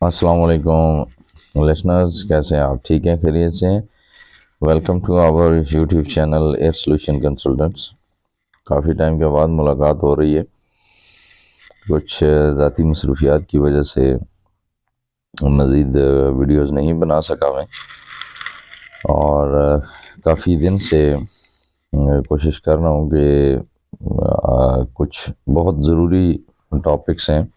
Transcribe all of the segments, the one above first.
अस्सलाम वालेकुम लिसनर्स, कैसे हैं आप? ठीक हैं, खैरियत से हैं? Welcome to our YouTube channel air solution consultants. काफ़ी टाइम के बाद मुलाकात हो रही है। कुछ ज़ाती मसरूफियात की वजह से मज़ीद वीडियोस नहीं बना सका मैं, और काफ़ी दिन से कोशिश कर रहा हूँ कि कुछ बहुत ज़रूरी टॉपिक्स हैं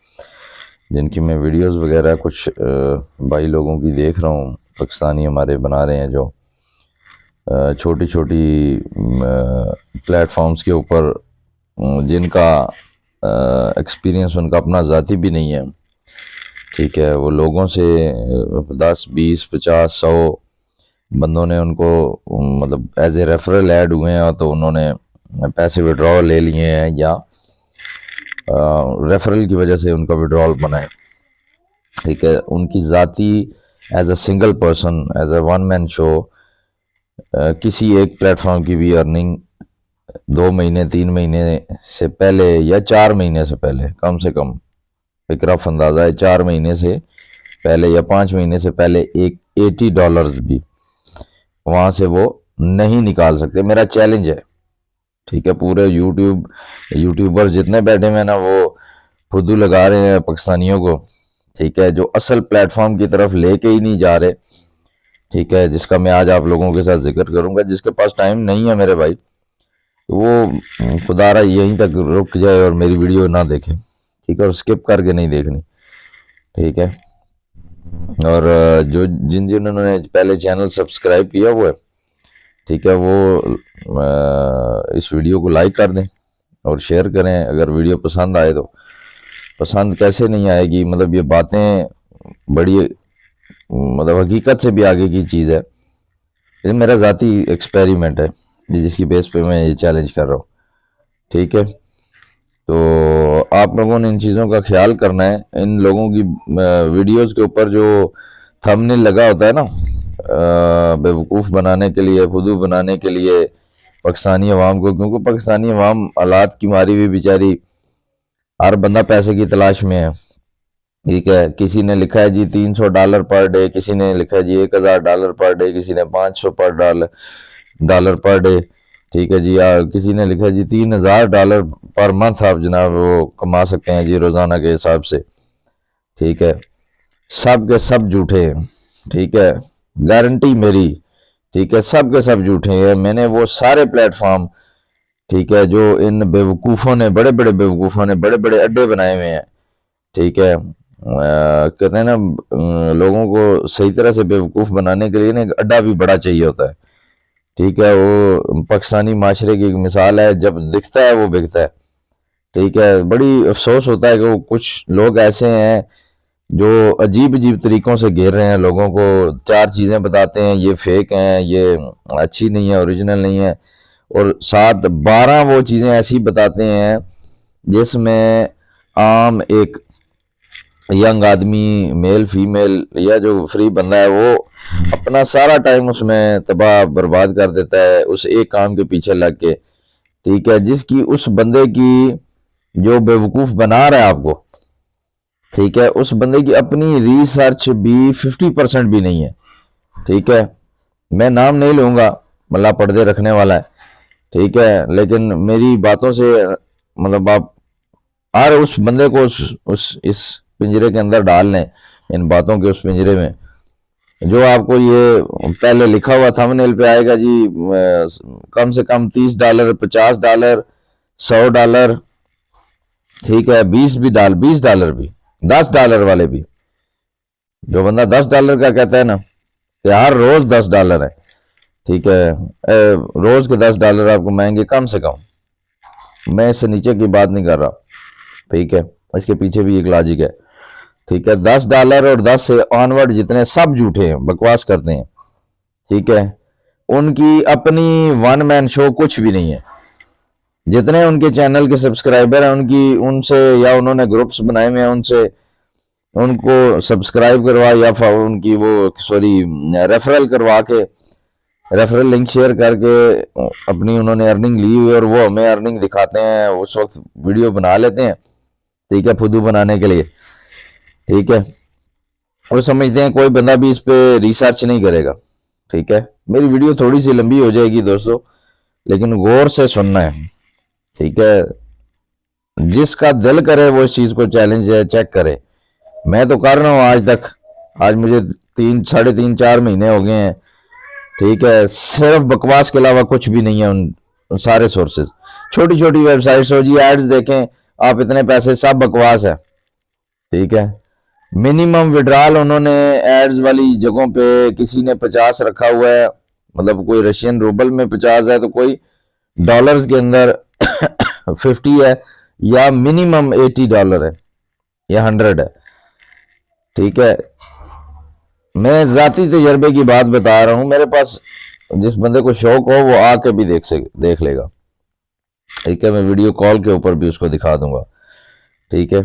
जिनकी मैं वीडियोस वगैरह कुछ भाई लोगों की देख रहा हूँ, पाकिस्तानी हमारे बना रहे हैं, जो छोटी छोटी प्लेटफॉर्म्स के ऊपर जिनका एक्सपीरियंस उनका अपना ज़ाती भी नहीं है। ठीक है, वो लोगों से 10, 20, 50, 100 बंदों ने उनको मतलब एज ए रेफरल ऐड हुए हैं, तो उन्होंने पैसे विड्रॉ ले लिए हैं, या रेफरल की वजह से उनका विड्रॉल बना है। ठीक है, उनकी ज़ाती as a single person, as a one man show, किसी एक प्लेटफॉर्म की भी अर्निंग 2 महीने 3 महीने से पहले या 4 महीने से पहले, कम से कम एक रफ अंदाज़ा है 4 महीने से पहले या 5 महीने से पहले, एक $80 भी वहाँ से वो नहीं निकाल सकते। मेरा चैलेंज है। ठीक है, पूरे यूट्यूबर जितने बैठे हुए ना, वो फुद्दू लगा रहे हैं पाकिस्तानियों को। ठीक है, जो असल प्लेटफॉर्म की तरफ लेके ही नहीं जा रहे। ठीक है, जिसका मैं आज आप लोगों के साथ जिक्र करूंगा। जिसके पास टाइम नहीं है मेरे भाई, तो वो खुदारा यहीं तक रुक जाए और मेरी वीडियो ना देखे। ठीक है, और स्किप करके नहीं देखनी। ठीक है, और जो जिन्होंने पहले चैनल सब्सक्राइब किया हुआ है, ठीक है, वो इस वीडियो को लाइक कर दें और शेयर करें। अगर वीडियो पसंद आए तो, पसंद कैसे नहीं आएगी, मतलब ये बातें बड़ी मतलब हकीकत से भी आगे की चीज़ है। ये मेरा ज़ाती एक्सपेरिमेंट है, जिसकी बेस पे मैं ये चैलेंज कर रहा हूँ। ठीक है, तो आप लोगों ने इन चीज़ों का ख्याल करना है। इन लोगों की वीडियोस के ऊपर जो थंबनेल लगा होता है ना, बेवकूफ़ बनाने के लिए, फुदू बनाने के लिए पाकिस्तानी अवाम को, क्योंकि पाकिस्तानी अवाम हालात की मारी हुई बेचारी, हर बंदा पैसे की तलाश में है। ठीक है, किसी ने लिखा है जी $300 पर डे, किसी ने लिखा है जी $1000 पर डे, किसी ने 500 पर डॉलर पर डे। ठीक है जी, किसी ने लिखा है जी $3000 पर मंथ आप जनाब वो कमा सकते हैं जी रोजाना के हिसाब से। ठीक है, सब के सब झूठे हैं। ठीक है, गारंटी मेरी। ठीक है, सब के सब झूठे हैं। मैंने वो सारे प्लेटफॉर्म, ठीक है, जो इन बेवकूफ़ों ने, बड़े बड़े बेवकूफ़ों ने बड़े बड़े अड्डे बनाए हुए हैं। ठीक है, कहते हैं ना, लोगों को सही तरह से बेवकूफ़ बनाने के लिए ना एक अड्डा भी बड़ा चाहिए होता है। ठीक है, वो पाकिस्तानी माशरे की एक मिसाल है, जब दिखता है वो बिकता है। ठीक है, बड़ी अफसोस होता है कि वो कुछ लोग ऐसे हैं जो अजीब अजीब तरीक़ों से घेर रहे हैं लोगों को। 4 चीज़ें बताते हैं, ये फेक हैं, ये अच्छी नहीं है, ओरिजिनल नहीं है, और 7 12 वो चीज़ें ऐसी बताते हैं जिसमें आम एक यंग आदमी, मेल फीमेल, या जो फ्री बंदा है, वो अपना सारा टाइम उसमें तबाह बर्बाद कर देता है उस एक काम के पीछे लग के। ठीक है, जिसकी उस बंदे की, जो बेवकूफ़ बना रहा है आपको, ठीक है, उस बंदे की अपनी रिसर्च भी 50% भी नहीं है। ठीक है, मैं नाम नहीं लूँगा, मतलब पर्दे रखने वाला है। ठीक है, लेकिन मेरी बातों से मतलब आप हर उस बंदे को उस इस पिंजरे के अंदर डाल लें, इन बातों के उस पिंजरे में, जो आपको ये पहले लिखा हुआ थंबनेल पे आएगा जी, कम से कम $30, $50, $100। ठीक है, 20 डॉलर भी, $10 वाले भी। जो बंदा $10 का कहता है ना कि हर रोज $10 है, ठीक है, रोज के $10 आपको महंगे, कम से कम। मैं इससे नीचे की बात नहीं कर रहा। ठीक है, इसके पीछे भी एक लॉजिक है। ठीक है, $10 और 10 से ऑनवर्ड जितने सब झूठे हैं, बकवास करते हैं। ठीक है, उनकी अपनी वन मैन शो कुछ भी नहीं है। जितने उनके चैनल के सब्सक्राइबर हैं, उनकी उनसे, या उन्होंने ग्रुप्स बनाए हुए हैं उनसे, उनको सब्सक्राइब करवा, या उनकी वो सॉरी रेफरल करवा के, रेफरल लिंक शेयर करके अपनी उन्होंने अर्निंग ली हुई, और वो हमें अर्निंग दिखाते हैं। उस वक्त वीडियो बना लेते हैं, ठीक है, फुदू बनाने के लिए। ठीक है, वो समझते हैं कोई बंदा भी इस पे रिसर्च नहीं करेगा। ठीक है, मेरी वीडियो थोड़ी सी लंबी हो जाएगी दोस्तों, लेकिन गौर से सुनना है। ठीक है, जिसका दिल करे वो इस चीज को चैलेंज है चेक करे। मैं तो कर रहा हूँ आज तक, आज मुझे 3 साढ़े 3 4 महीने हो गए हैं। ठीक है, सिर्फ बकवास के अलावा कुछ भी नहीं है उन सारे सोर्सेज। छोटी छोटी वेबसाइट्स हो जी, एड्स देखें आप, इतने पैसे, सब बकवास है। ठीक है, मिनिमम विड्रॉल उन्होंने एड्स वाली जगहों पे किसी ने 50 रखा हुआ है, मतलब कोई रशियन रूबल में 50 है तो कोई डॉलर्स के अंदर 50 है, या मिनिमम $80 है या 100 है। ठीक है, मैं जाती तजर्बे की बात बता रहा हूं, मेरे पास जिस बंदे को शौक हो वो आके भी देख लेगा। ठीक है, मैं वीडियो कॉल के ऊपर भी उसको दिखा दूंगा। ठीक है,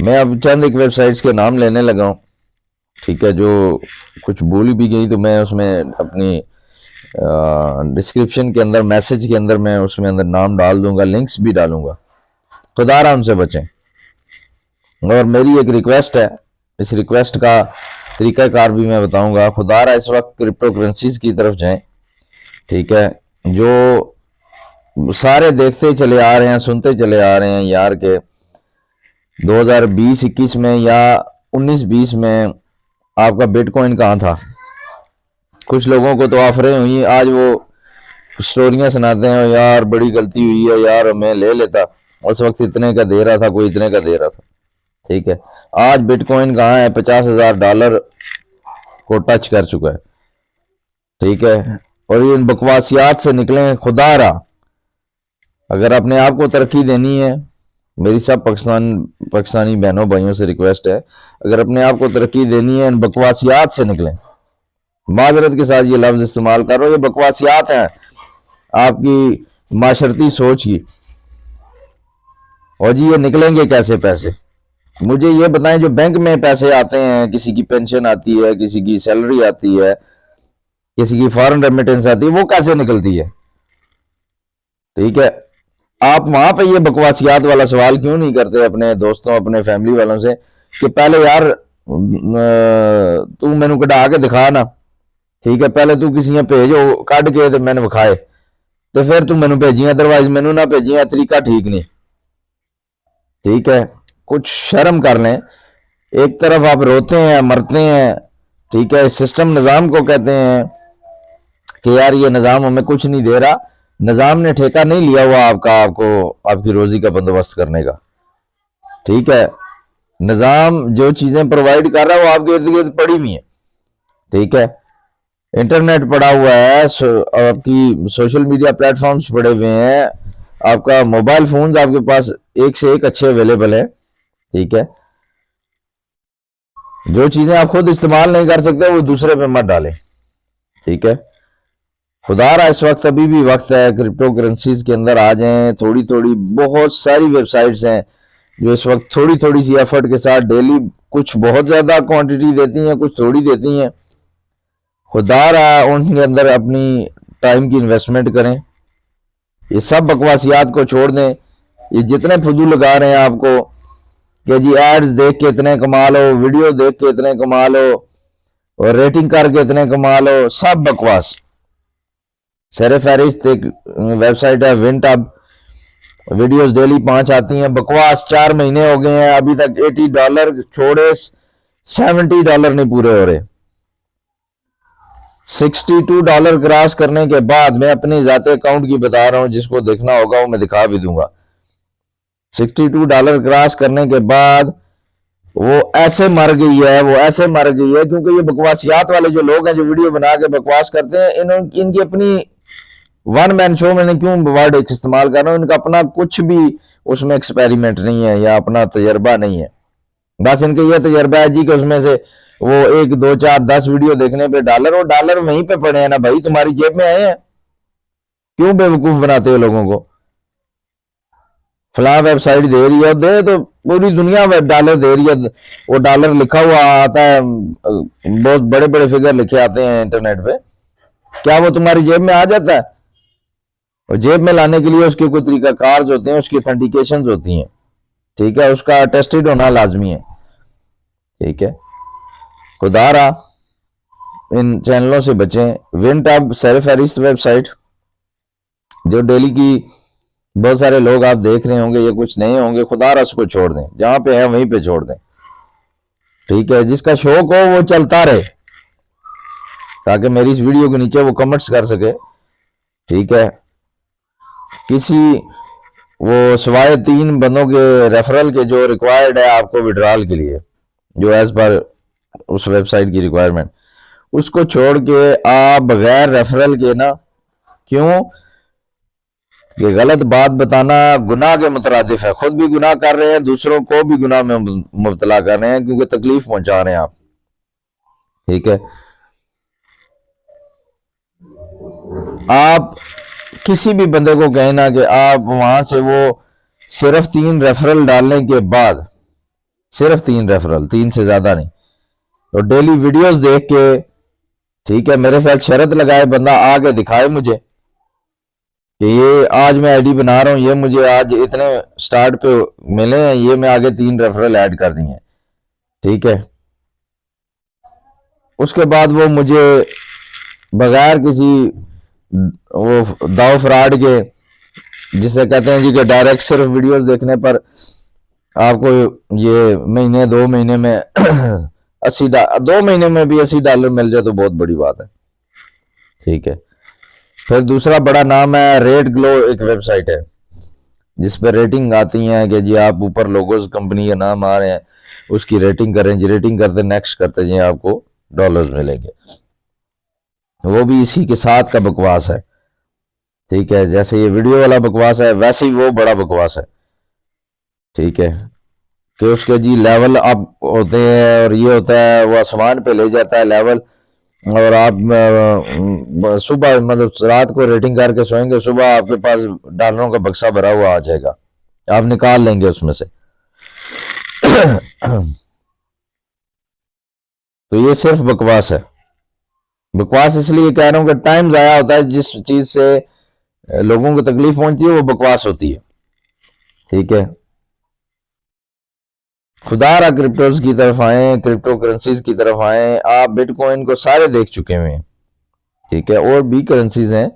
मैं अब चंद एक वेबसाइट्स के नाम लेने लगा हूँ। ठीक है, जो कुछ बोली भी गई तो मैं उसमें अपनी डिस्क्रिप्शन के अंदर, मैसेज के अंदर मैं उसमें अंदर नाम डाल दूंगा, लिंक्स भी डालूंगा। खुदारा उनसे बचें। और मेरी एक रिक्वेस्ट है, इस रिक्वेस्ट का तरीकाकार भी मैं बताऊंगा। खुदारा इस वक्त क्रिप्टो करेंसीज की तरफ जाएं। ठीक है, जो सारे देखते चले आ रहे हैं, सुनते चले आ रहे हैं यार के 2020-21 में या 19-20 में आपका बिटकॉइन कहाँ था। कुछ लोगों को तो ऑफरें हुई, आज वो स्टोरियां सुनाते हैं यार बड़ी गलती हुई है यार, मैं ले लेता, उस वक्त इतने का दे रहा था, कोई इतने का दे रहा था। ठीक है, आज बिटकॉइन कहाँ है, $50,000 को टच कर चुका है। ठीक है, और ये इन बकवासियात से निकलें। खुदारा, अगर अपने आप को तरक्की देनी है, मेरी सब पाकिस्तानी बहनों भाइयों से रिक्वेस्ट है, अगर अपने आप को तरक्की देनी है इन बकवासियात से निकलें। माजरत के साथ ये लफ्ज इस्तेमाल कर रहा हूं, ये बकवासियात हैं आपकी माशरती सोच की। और जी ये निकलेंगे कैसे पैसे, मुझे ये बताएं। जो बैंक में पैसे आते हैं, किसी की पेंशन आती है, किसी की सैलरी आती है, किसी की फॉरेन रेमिटेंस आती है, वो कैसे निकलती है। ठीक है, आप वहां पे ये बकवासियात वाला सवाल क्यों नहीं करते अपने दोस्तों, अपने फैमिली वालों से कि पहले यार तू मैनू कढ़ा के दिखा ना। ठीक है, पहले तू किसी भेजो कढ़ के तो मैंने विखाए, तो फिर तू मैनू भेजी, अदरवाइज मैनू ना भेजी, तरीका ठीक नहीं। ठीक है, कुछ शर्म कर लें। एक तरफ आप रोते हैं, मरते हैं। ठीक है, सिस्टम निज़ाम को कहते हैं कि यार ये निज़ाम हमें कुछ नहीं दे रहा। निज़ाम ने ठेका नहीं लिया हुआ आपका, आपको आपकी रोजी का बंदोबस्त करने का। ठीक है, निज़ाम जो चीज़ें प्रोवाइड कर रहा है वो आपके इर्द गिर्द पड़ी हुई है। ठीक है, इंटरनेट पड़ा हुआ है, आपकी सोशल मीडिया प्लेटफॉर्म्स पड़े हुए हैं, आपका मोबाइल फोन्स आपके पास एक से एक अच्छे अवेलेबल है। ठीक है, जो चीजें आप खुद इस्तेमाल नहीं कर सकते वो दूसरे पे मत डालें। ठीक है, खुदारा इस वक्त अभी भी वक्त है, क्रिप्टो करेंसीज के अंदर आ जाएं। थोड़ी थोड़ी बहुत सारी वेबसाइट्स हैं जो इस वक्त थोड़ी थोड़ी सी एफर्ट के साथ डेली कुछ बहुत ज्यादा क्वांटिटी देती हैं, कुछ थोड़ी देती हैं। खुदारा उनके अंदर अपनी टाइम की इन्वेस्टमेंट करें, ये सब बकवासियात को छोड़ दें। ये जितने फजूल लगा रहे हैं आपको कि जी एड्स देख के इतने कमा लो, वीडियो देख के इतने कमा लो, और रेटिंग करके इतने कमा लो, सब बकवास। सर फहरिस्त एक वेबसाइट है विंटअप, वीडियोस डेली 5 आती हैं, बकवास। 4 महीने हो गए हैं, अभी तक $80 छोड़े $70 नहीं पूरे हो रहे। $62 क्रॉस करने के बाद, मैं अपने जाते अकाउंट की बता रहा हूं, जिसको देखना होगा वो मैं दिखा भी दूंगा। $62 क्रॉस करने के बाद वो ऐसे मर गई है, वो ऐसे मर गई है क्योंकि ये बकवासियात वाले जो लोग हैं जो वीडियो बना के बकवास करते हैं, इनकी अपनी वन मैन शो, मैंने क्यों वर्ड इस्तेमाल कर रहा हूं, इनका अपना कुछ भी उसमें एक्सपेरिमेंट नहीं है या अपना तजर्बा नहीं है। बस इनका यह तजर्बा है जी कि उसमें से वो 1 2 4 10 वीडियो देखने पे डॉलर, और डॉलर वहीं पे पड़े हैं ना भाई, तुम्हारी जेब में आए हैं। क्यों बेवकूफ बनाते हो लोगों को। फला वेबसाइट दे रही है, दे तो पूरी दुनिया में डॉलर दे रही है, वो डॉलर लिखा हुआ आता है, बहुत बड़े बड़े फिगर लिखे आते हैं इंटरनेट पे, क्या वो तुम्हारी जेब में आ जाता है। और जेब में लाने के लिए उसके कोई तरीका कार्स होते हैं, उसकी ऑथेंटिकेशन होती हैं। ठीक है, उसका टेस्टेड होना लाजमी है। ठीक है, खुदारा इन चैनलों से बचें। विंट अब सर फहरिस्त वेबसाइट जो डेली की बहुत सारे लोग आप देख रहे होंगे, ये कुछ नए होंगे, खुदारा उसको छोड़ दें, जहां पे है वहीं पे छोड़ दें। ठीक है, जिसका शौक हो वो चलता रहे, ताकि मेरी इस वीडियो के नीचे वो कमेंट्स कर सके। ठीक है, किसी वो सिवाय 3 बंदों के रेफरल के जो रिक्वायर्ड है आपको विड्रॉल के लिए, जो एज पर उस वेबसाइट की रिक्वायरमेंट, उसको छोड़ के आप बगैर रेफरल के ना, क्यों, ये गलत बात बताना गुनाह के मुतरादिफ है। खुद भी गुनाह कर रहे हैं, दूसरों को भी गुनाह में मुब्तला कर रहे हैं, क्योंकि तकलीफ पहुंचा रहे हैं आप। ठीक है, आप किसी भी बंदे को कहना कि आप वहां से वो सिर्फ 3 रेफरल डालने के बाद, सिर्फ 3 रेफरल, 3 से ज्यादा नहीं, तो डेली वीडियोस देख के, ठीक है, मेरे साथ शर्त लगाए बंदा, आके दिखाए मुझे कि ये आज मैं आईडी बना रहा हूं, ये मुझे आज इतने स्टार्ट पे मिले हैं, ये मैं आगे 3 रेफरल ऐड कर दी हैं। ठीक है, उसके बाद वो मुझे बगैर किसी वो दाव फ्रॉड के, जिसे कहते हैं जी कि डायरेक्ट सिर्फ वीडियोस देखने पर आपको ये महीने 2 महीने में 2 महीने में भी $80 मिल जाए तो बहुत बड़ी बात है। ठीक है, फिर दूसरा बड़ा नाम है रेट ग्लो, एक वेबसाइट है जिस पर रेटिंग आती है कि जी आप ऊपर लोगोस कंपनी के नाम आ रहे हैं, उसकी रेटिंग करें जी, रेटिंग करते नेक्स्ट करते जी आपको डॉलर्स मिलेंगे। वो भी इसी के साथ का बकवास है। ठीक है, जैसे ये वीडियो वाला बकवास है वैसे ही वो बड़ा बकवास है। ठीक है, कि उसके जी लेवल अप होते हैं और ये होता है, वो आसमान पे ले जाता है लेवल, और आप सुबह मतलब रात को रेटिंग करके सोएंगे, सुबह आपके पास डॉलरों का बक्सा भरा हुआ आ जाएगा, आप निकाल लेंगे उसमें से। तो ये सिर्फ बकवास है। बकवास इसलिए कह रहा हूं कि टाइम जाया होता है, जिस चीज से लोगों को तकलीफ पहुंचती है वो बकवास होती है। ठीक है, खुदारा क्रिप्टोज की तरफ आए, क्रिप्टो करेंसीज की तरफ आए। आप बिटकॉइन को सारे देख चुके हुए हैं। ठीक है, और भी करेंसीज हैं,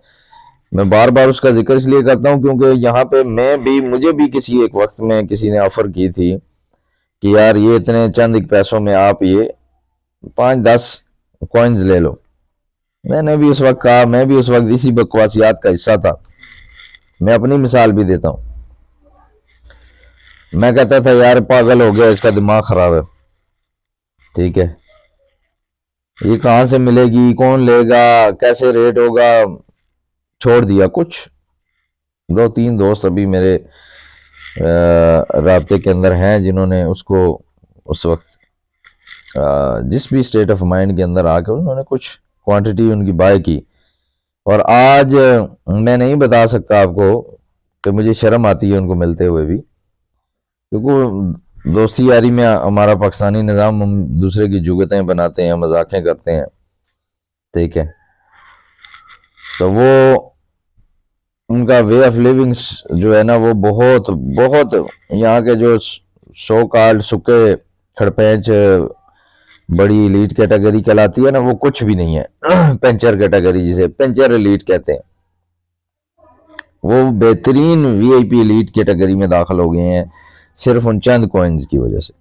मैं बार बार उसका जिक्र इसलिए करता हूं क्योंकि यहाँ पे मुझे भी किसी एक वक्त में किसी ने ऑफर की थी कि यार ये इतने चंद एक पैसों में आप ये 5-10 कॉइन्स ले लो। मैंने भी उस वक्त कहा, मैं भी उस वक्त इसी बकवासियात का हिस्सा था। मैं अपनी मिसाल भी देता हूं, मैं कहता था यार पागल हो गया, इसका दिमाग खराब है। ठीक है, ये कहां से मिलेगी, कौन लेगा, कैसे रेट होगा, छोड़ दिया। कुछ 2-3 दोस्त अभी मेरे राब्ते के अंदर हैं जिन्होंने उसको उस वक्त जिस भी स्टेट ऑफ माइंड के अंदर आके उन्होंने कुछ क्वांटिटी उनकी बाय की। और आज मैं नहीं बता सकता आपको कि मुझे शर्म आती है उनको मिलते हुए भी, क्योंकि दोस्ती यारी में हमारा पाकिस्तानी निज़ाम, हम दूसरे की जुगतें बनाते हैं, मजाकें करते हैं। ठीक है, तो वो उनका वे ऑफ लिविंग जो है ना, वो बहुत बहुत यहाँ के जो सो कॉल्ड सुके खड़पेंच बड़ी एलीट कैटेगरी कहलाती है ना, वो कुछ भी नहीं है। पेंचर कैटेगरी, जिसे पेंचर एलीट कहते हैं, वो बेहतरीन वीआईपी एलीट कैटेगरी में दाखिल हो गए हैं सिर्फ उन चंद कॉइन्स की वजह से।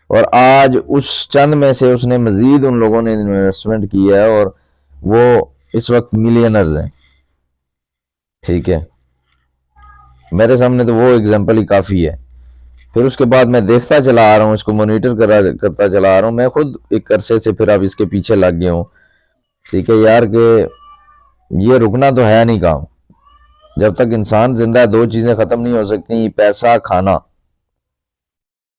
और आज उस चंद में से उसने मजीद उन लोगों ने इन्वेस्टमेंट किया है और वो इस वक्त मिलियनर्स हैं। ठीक है, मेरे सामने तो वो एग्जांपल ही काफ़ी है। फिर उसके बाद मैं देखता चला आ रहा हूँ, इसको मॉनिटर करता चला आ रहा हूँ। मैं खुद एक अरसे से फिर अब इसके पीछे लग गया हूँ। ठीक है यार, कि ये रुकना तो है नहीं काम। जब तक इंसान जिंदा है 2 चीज़ें ख़त्म नहीं हो सकती, पैसा, खाना।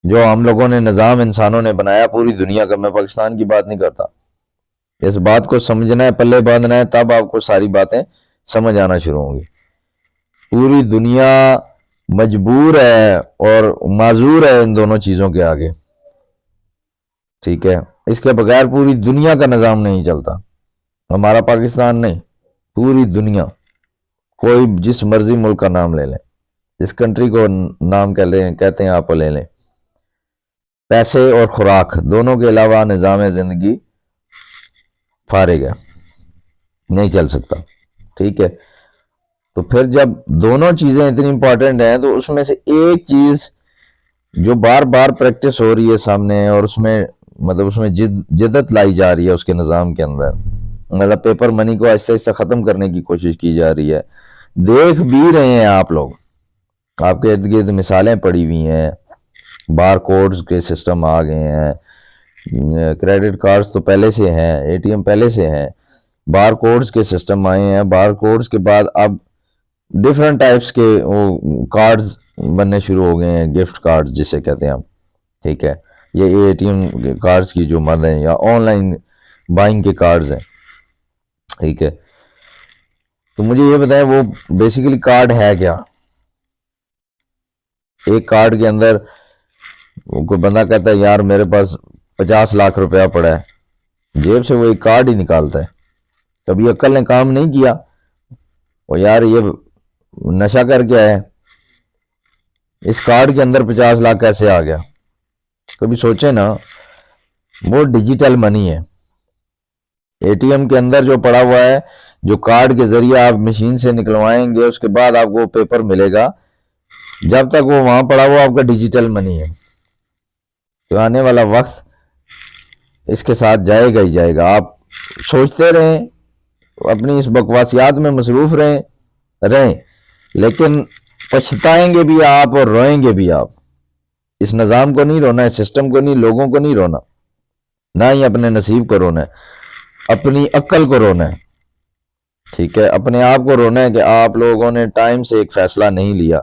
जो हम लोगों ने निज़ाम इंसानों ने बनाया पूरी दुनिया का, मैं पाकिस्तान की बात नहीं करता, इस बात को समझना है, पल्ले बांधना है, तब आपको सारी बातें समझ आना शुरू होंगी। पूरी दुनिया मजबूर है और माजूर है इन दोनों चीज़ों के आगे। ठीक है, इसके बगैर पूरी दुनिया का निज़ाम नहीं चलता, हमारा पाकिस्तान नहीं, पूरी दुनिया। कोई जिस मर्जी मुल्क का नाम ले लें, जिस कंट्री को नाम कहते हैं आप ले लें, पैसे और खुराक दोनों के अलावा निज़ाम ज़िंदगी फारिग है, नहीं चल सकता। ठीक है, तो फिर जब दोनों चीजें इतनी इंपॉर्टेंट हैं तो उसमें से एक चीज जो बार बार प्रैक्टिस हो रही है सामने, और उसमें मतलब उसमें जिद्दत लाई जा रही है उसके निज़ाम के अंदर, मतलब पेपर मनी को आहिस्ता आहिस्ता ख़त्म करने की कोशिश की जा रही है। देख भी रहे हैं आप लोग, आपके इर्द गिर्द मिसालें पड़ी हुई हैं, बार कोड्स के सिस्टम आ गए हैं, क्रेडिट कार्ड्स तो पहले से हैं, एटीएम पहले से हैं, बार कोड्स के सिस्टम आए हैं, बार कोड्स के बाद अब डिफरेंट टाइप्स के वो कार्ड्स बनने शुरू हो गए हैं, गिफ्ट कार्ड जिसे कहते हैं हम। ठीक है, ये एटीएम कार्ड्स की जो मद है, या ऑनलाइन बाइंग के कार्ड्स हैं। ठीक है, तो मुझे ये बताएं वो बेसिकली कार्ड है क्या। एक कार्ड के अंदर कोई बंदा कहता है यार मेरे पास 50 लाख रुपया पड़ा है, जेब से वो एक कार्ड ही निकालता है। कभी अक्ल ने काम नहीं किया, वो यार ये नशा करके आया, इस कार्ड के अंदर 50 लाख कैसे आ गया। कभी सोचे ना, वो डिजिटल मनी है। एटीएम के अंदर जो पड़ा हुआ है, जो कार्ड के जरिए आप मशीन से निकलवाएंगे, उसके बाद आपको पेपर मिलेगा, जब तक वो वहां पड़ा हुआ आपका डिजिटल मनी है। तो आने वाला वक्त इसके साथ जाएगा ही जाएगा। आप सोचते रहें, अपनी इस बकवासियात में मसरूफ रहें, लेकिन पछताएंगे भी आप और रोएंगे भी आप। इस निज़ाम को नहीं रोना है, सिस्टम को नहीं, लोगों को नहीं रोना, ना ही अपने नसीब को रोना है, अपनी अक्ल को रोना है। ठीक है, अपने आप को रोना है कि आप लोगों ने टाइम से एक फैसला नहीं लिया।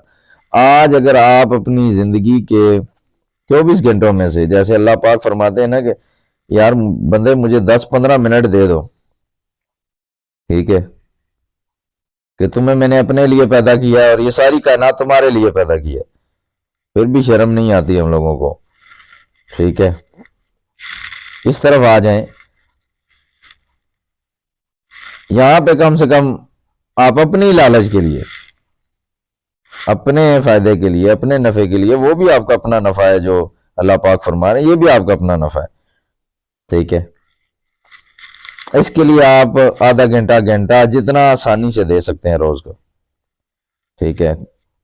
आज अगर आप अपनी जिंदगी के 24 घंटों में से, जैसे अल्लाह पाक फरमाते हैं ना कि यार बंदे मुझे 10-15 मिनट दे दो, ठीक है, कि तुम्हें मैंने अपने लिए पैदा किया और ये सारी कायनात तुम्हारे लिए पैदा किया, फिर भी शर्म नहीं आती हम लोगों को। ठीक है, इस तरफ आ जाएं, यहां पे कम से कम आप अपनी लालच के लिए, अपने फायदे के लिए, अपने नफे के लिए, वो भी आपका अपना नफा है जो अल्लाह पाक फरमा रहे हैं, ये भी आपका अपना नफा है। ठीक है, इसके लिए आप आधा घंटा घंटा जितना आसानी से दे सकते हैं रोज को। ठीक है,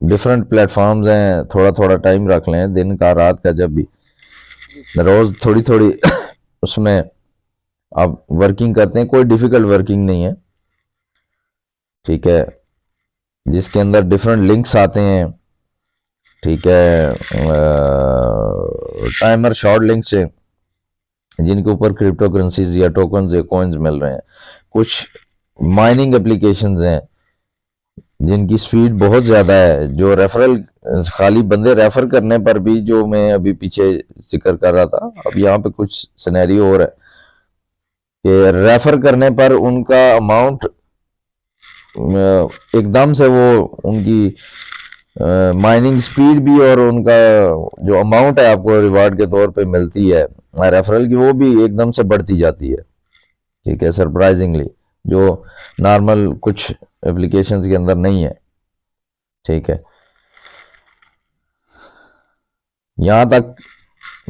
डिफरेंट प्लेटफॉर्म्स हैं, थोड़ा थोड़ा टाइम रख लें, दिन का रात का, जब भी रोज थोड़ी थोड़ी उसमें आप वर्किंग करते हैं। कोई डिफिकल्ट वर्किंग नहीं है। ठीक है, जिसके अंदर डिफरेंट लिंक्स आते हैं। ठीक है, टाइमर शॉर्ट लिंक्स है जिनके ऊपर क्रिप्टो करेंसीज या टोकन्स या कॉइन्स मिल रहे हैं। कुछ माइनिंग एप्लीकेशंस हैं जिनकी स्पीड बहुत ज़्यादा है, जो रेफरल, खाली बंदे रेफर करने पर भी, जो मैं अभी पीछे जिक्र कर रहा था, अब यहाँ पे कुछ सिनेरियो हो रहा है कि रेफर करने पर उनका अमाउंट एकदम से, वो उनकी माइनिंग स्पीड भी और उनका जो अमाउंट है आपको रिवार्ड के तौर पे मिलती है रेफरल की, वो भी एकदम से बढ़ती जाती है। ठीक है, सरप्राइजिंगली, जो नॉर्मल कुछ एप्लीकेशंस के अंदर नहीं है। ठीक है, यहाँ तक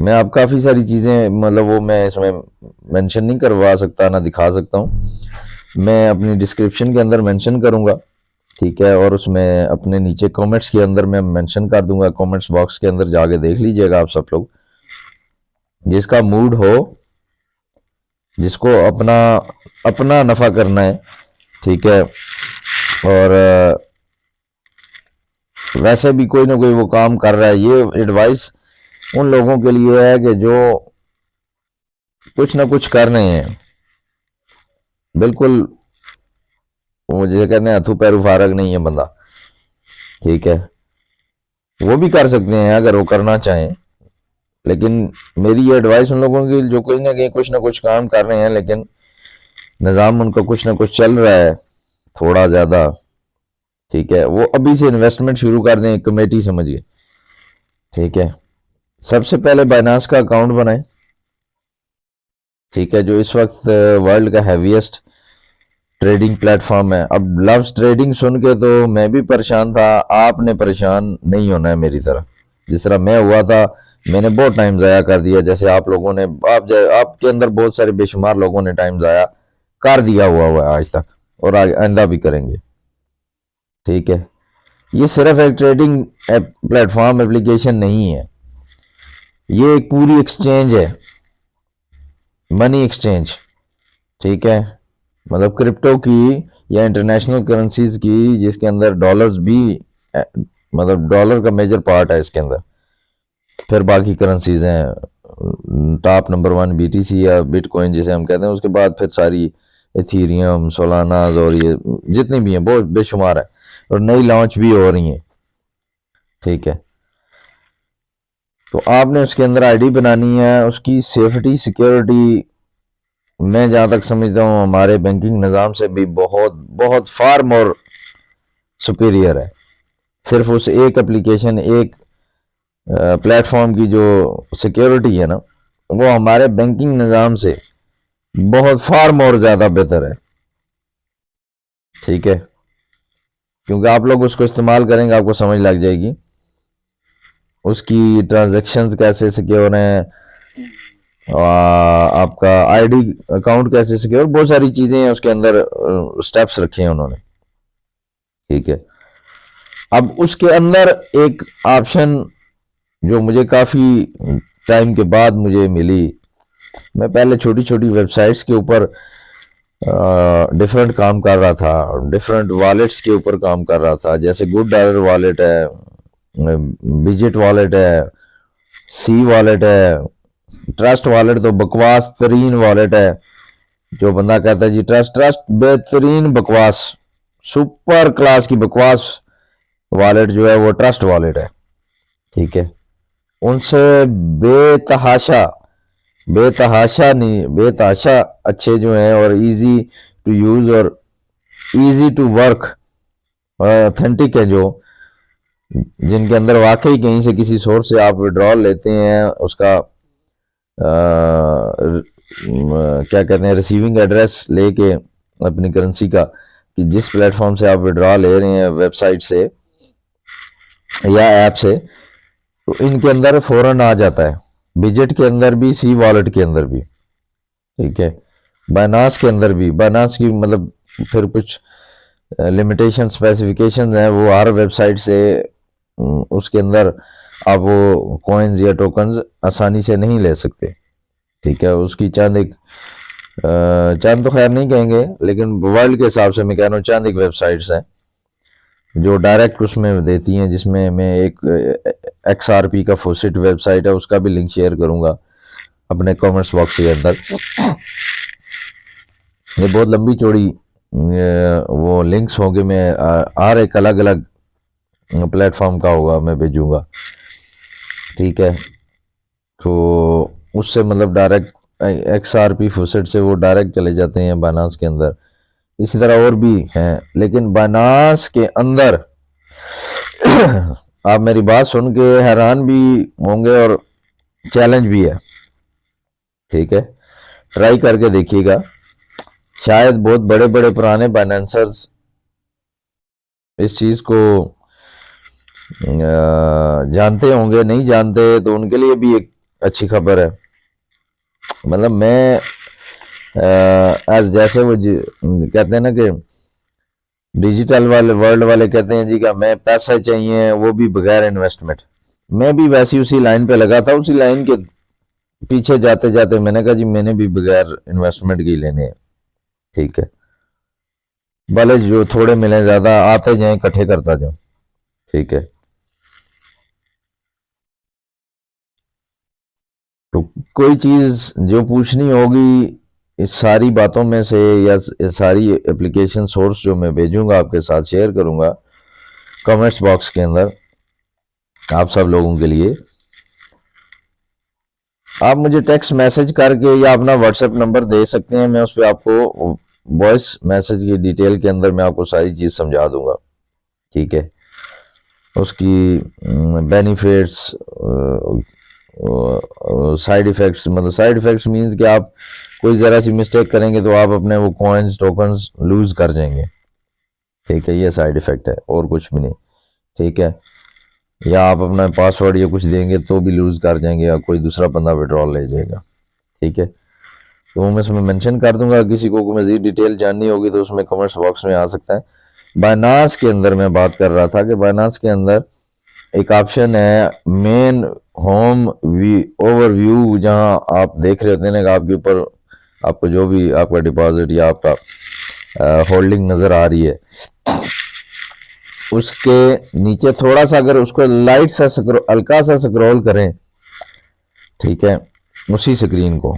मैं आप काफ़ी सारी चीज़ें, मतलब वो मैं इसमें मेंशन नहीं करवा सकता, ना दिखा सकता हूँ, मैं अपनी डिस्क्रिप्शन के अंदर मेंशन करूँगा। ठीक है, और उसमें अपने नीचे कमेंट्स के अंदर मैं मेंशन कर दूंगा, कमेंट्स बॉक्स के अंदर जाके देख लीजिएगा आप सब लोग, जिसका मूड हो, जिसको अपना अपना नफ़ा करना है। ठीक है, और वैसे भी कोई ना कोई वो काम कर रहा है। ये एडवाइस उन लोगों के लिए है कि जो कुछ ना कुछ कर रहे हैं, बिल्कुल वो जैसे कहते हैं हथू पैरू फारग नहीं है बंदा। ठीक है, वो भी कर सकते हैं अगर वो करना चाहें, लेकिन मेरी ये एडवाइस उन लोगों की जो कहीं ना कुछ काम कर रहे हैं, लेकिन निज़ाम उनका कुछ ना कुछ चल रहा है थोड़ा ज़्यादा। ठीक है, वो अभी से इन्वेस्टमेंट शुरू कर दें, एक कमेटी समझिए। ठीक है, सबसे पहले बाइनांस का अकाउंट बनाएं। ठीक है, जो इस वक्त वर्ल्ड का हैवीएस्ट ट्रेडिंग प्लेटफॉर्म है। अब लव्स ट्रेडिंग सुन के तो मैं भी परेशान था, आपने परेशान नहीं होना है मेरी तरह, जिस तरह मैं हुआ था। मैंने बहुत टाइम ज़ाया कर दिया, जैसे आप लोगों ने, आपके अंदर बहुत सारे बेशुमार लोगों ने टाइम ज़ाया कर दिया हुआ है आज तक, और आइंदा भी करेंगे। ठीक है, ये सिर्फ एक ट्रेडिंग प्लेटफॉर्म एप्लीकेशन नहीं है, ये एक पूरी एक्सचेंज है, मनी एक्सचेंज। ठीक है, मतलब क्रिप्टो की या इंटरनेशनल करेंसीज की, जिसके अंदर डॉलर्स भी मतलब डॉलर का मेजर पार्ट है इसके अंदर। फिर बाकी करेंसीज हैं, टॉप नंबर 1 बीटीसी या बिटकॉइन जिसे हम कहते हैं, उसके बाद फिर सारी इथीरियम, सोलानाज और ये जितनी भी हैं बहुत बेशुमार है, और नई लॉन्च भी हो रही हैं। ठीक है, तो आपने उसके अंदर आईडी बनानी है, उसकी सेफ्टी सिक्योरिटी मैं जहाँ तक समझता हूँ हमारे बैंकिंग निज़ाम से भी बहुत बहुत फार मोर सुपीरियर है। सिर्फ उस एक एप्लीकेशन, एक प्लेटफॉर्म की जो सिक्योरिटी है ना, वो हमारे बैंकिंग निज़ाम से बहुत फार मोर ज़्यादा बेहतर है। ठीक है, क्योंकि आप लोग उसको इस्तेमाल करेंगे, आपको समझ लग जाएगी उसकी ट्रांजैक्शंस कैसे सिक्योर हैं, आपका आईडी अकाउंट कैसे सिक्योर, बहुत सारी चीज़ें हैं उसके अंदर, स्टेप्स रखे हैं उन्होंने। ठीक है, अब उसके अंदर एक ऑप्शन जो मुझे काफ़ी टाइम के बाद मुझे मिली, मैं पहले छोटी छोटी वेबसाइट्स के ऊपर डिफरेंट काम कर रहा था, डिफरेंट वॉलेट्स के ऊपर काम कर रहा था, जैसे गुड डॉलर वॉलेट है, बिजिट वॉलेट है, सी वॉलेट है। ट्रस्ट वॉलेट तो बकवास तरीन वॉलेट है, जो बंदा कहता है जी ट्रस्ट ट्रस्ट बेहतरीन बकवास, सुपर क्लास की बकवास वॉलेट जो है वो ट्रस्ट वॉलेट है। ठीक है, उनसे बेतहाशा, बेतहाशा नहीं, बेतहाशा अच्छे जो हैं और इजी टू यूज और इजी टू वर्क, ऑथेंटिक है, जो जिनके अंदर वाकई कहीं से किसी सोर्स से आप विड्रॉल लेते हैं, उसका क्या कहते हैं रिसीविंग एड्रेस लेके अपनी करेंसी का, कि जिस प्लेटफॉर्म से आप विड्रॉ ले रहे हैं, वेबसाइट से या ऐप से, तो इनके अंदर फौरन आ जाता है, बिजेट के अंदर भी, सी वॉलेट के अंदर भी। ठीक है, बाइनांस के अंदर भी, बाइनांस की मतलब फिर कुछ लिमिटेशन स्पेसिफिकेशन है, वो हर वेबसाइट से उसके अंदर आप वो कॉइन्स या टोकन्स आसानी से नहीं ले सकते। ठीक है, उसकी चंद एक चंद तो खैर नहीं कहेंगे, लेकिन वर्ल्ड के हिसाब से मैं कह रहा हूँ चंद एक वेबसाइट्स हैं जो डायरेक्ट उसमें देती हैं, जिसमें मैं एक XRP का फोसिट वेबसाइट है, उसका भी लिंक शेयर करूंगा अपने कमेंट्स बॉक्स के अंदर। ये बहुत लंबी चौड़ी वो लिंक्स होंगे, मैं हर एक अलग अलग प्लेटफॉर्म का होगा, मैं भेजूंगा। ठीक है, तो उससे मतलब डायरेक्ट XRP फोसेट से वो डायरेक्ट चले जाते हैं बाइनांस के अंदर। इसी तरह और भी हैं, लेकिन बाइनांस के अंदर आप मेरी बात सुन के हैरान भी होंगे और चैलेंज भी है। ठीक है, ट्राई करके देखिएगा, शायद बहुत बड़े बड़े पुराने बाइनेंसर्स इस चीज को जानते होंगे, नहीं जानते तो उनके लिए भी एक अच्छी खबर है। मतलब मैं एज जैसे वो कहते हैं ना कि डिजिटल वाले वर्ल्ड वाले कहते हैं जी कि हमें पैसा चाहिए, वो भी बगैर इन्वेस्टमेंट, मैं भी वैसी उसी लाइन पे लगा था, उसी लाइन के पीछे जाते जाते मैंने कहा जी मैंने भी बगैर इन्वेस्टमेंट की लेने हैं। ठीक है, भले जो थोड़े मिले, ज्यादा आते जाए, इकट्ठे करता जाऊं। ठीक है, तो कोई चीज जो पूछनी होगी इस सारी बातों में से, या सारी एप्लीकेशन सोर्स जो मैं भेजूंगा आपके साथ शेयर करूंगा कमेंट्स बॉक्स के अंदर आप सब लोगों के लिए, आप मुझे टेक्स्ट मैसेज करके या अपना व्हाट्सएप नंबर दे सकते हैं, मैं उस पर आपको वॉइस मैसेज की डिटेल के अंदर मैं आपको सारी चीज़ समझा दूंगा। ठीक है, उसकी बेनिफिट्स, साइड इफ़ेक्ट्स, मतलब साइड इफ़ेक्ट्स मीन्स कि आप कोई ज़रा सी मिस्टेक करेंगे तो आप अपने वो कॉइन्स टोकन्स लूज़ कर जाएंगे। ठीक है, ये साइड इफ़ेक्ट है और कुछ भी नहीं। ठीक है, या आप अपना पासवर्ड या कुछ देंगे तो भी लूज़ कर जाएंगे, या कोई दूसरा बंदा विड्रॉल ले जाएगा। ठीक है, तो वो मैं इसमें मेंशन कर दूंगा, किसी को मज़ीद डिटेल जाननी होगी तो उसमें कमेंट्स बॉक्स में आ सकता है। बायनांस के अंदर मैं बात कर रहा था कि बायनांस के अंदर एक ऑप्शन है मेन होम ओवरव्यू, जहां आप देख रहे होते हैं ना आपके ऊपर आपको जो भी आपका डिपॉजिट या आपका होल्डिंग नज़र आ रही है, उसके नीचे थोड़ा सा अगर उसको लाइट सा हल्का सा स्क्रॉल करें, ठीक है, उसी स्क्रीन को,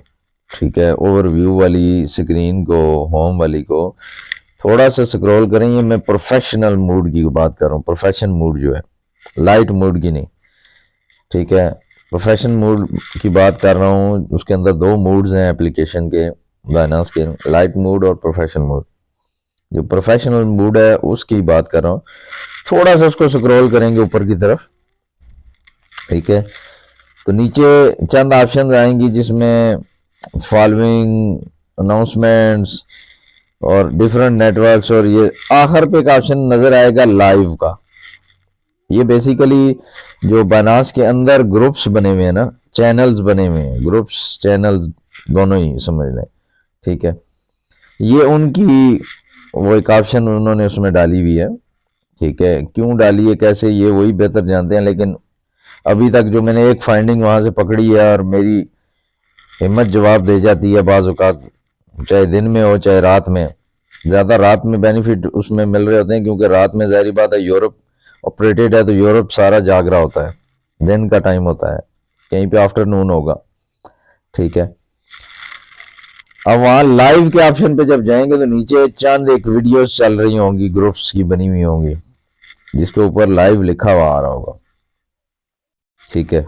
ठीक है, ओवरव्यू वाली स्क्रीन को, होम वाली को थोड़ा सा स्क्रॉल करें। ये मैं प्रोफेशनल मूड की बात कर रहा हूँ, प्रोफेशनल मूड जो है, लाइट मूड की नहीं, ठीक है, प्रोफेशनल मूड की बात कर रहा हूँ। उसके अंदर दो मूड्स हैं एप्लीकेशन के, बाइनांस के, लाइट मूड और प्रोफेशनल मूड। जो प्रोफेशनल मूड है उसकी बात कर रहा हूँ। थोड़ा सा उसको स्क्रॉल करेंगे ऊपर की तरफ, ठीक है, तो नीचे चंद ऑप्शन आएंगी जिसमें फॉलोइंग, अनाउंसमेंट्स और डिफरेंट नेटवर्क्स, और ये आखिर पे एक ऑप्शन नजर आएगा लाइव का। ये बेसिकली जो बाइनांस के अंदर ग्रुप्स बने हुए हैं ना, चैनल्स बने हुए हैं, ग्रुप्स चैनल्स दोनों ही समझ लें, ठीक है, ये उनकी वो एक ऑप्शन उन्होंने उसमें डाली हुई है, ठीक है। क्यों डाली है, कैसे, ये वही बेहतर जानते हैं, लेकिन अभी तक जो मैंने एक फाइंडिंग वहां से पकड़ी है और मेरी हिम्मत जवाब दे जाती है बाज़ औक़ात, चाहे दिन में हो चाहे रात में। ज़्यादा रात में बेनिफिट उसमें मिल रहे होते हैं, क्योंकि रात में ज़ाहिर बात है यूरोप ऑपरेटेड है, तो यूरोप सारा जाग रहा होता है, दिन का टाइम होता है, कहीं पे आफ्टरनून होगा, ठीक है। अब वहाँ लाइव के ऑप्शन पे जब जाएंगे तो नीचे चंद एक वीडियोस चल रही होंगी, ग्रुप्स की बनी हुई होंगी, जिसके ऊपर लाइव लिखा हुआ आ रहा होगा, ठीक है।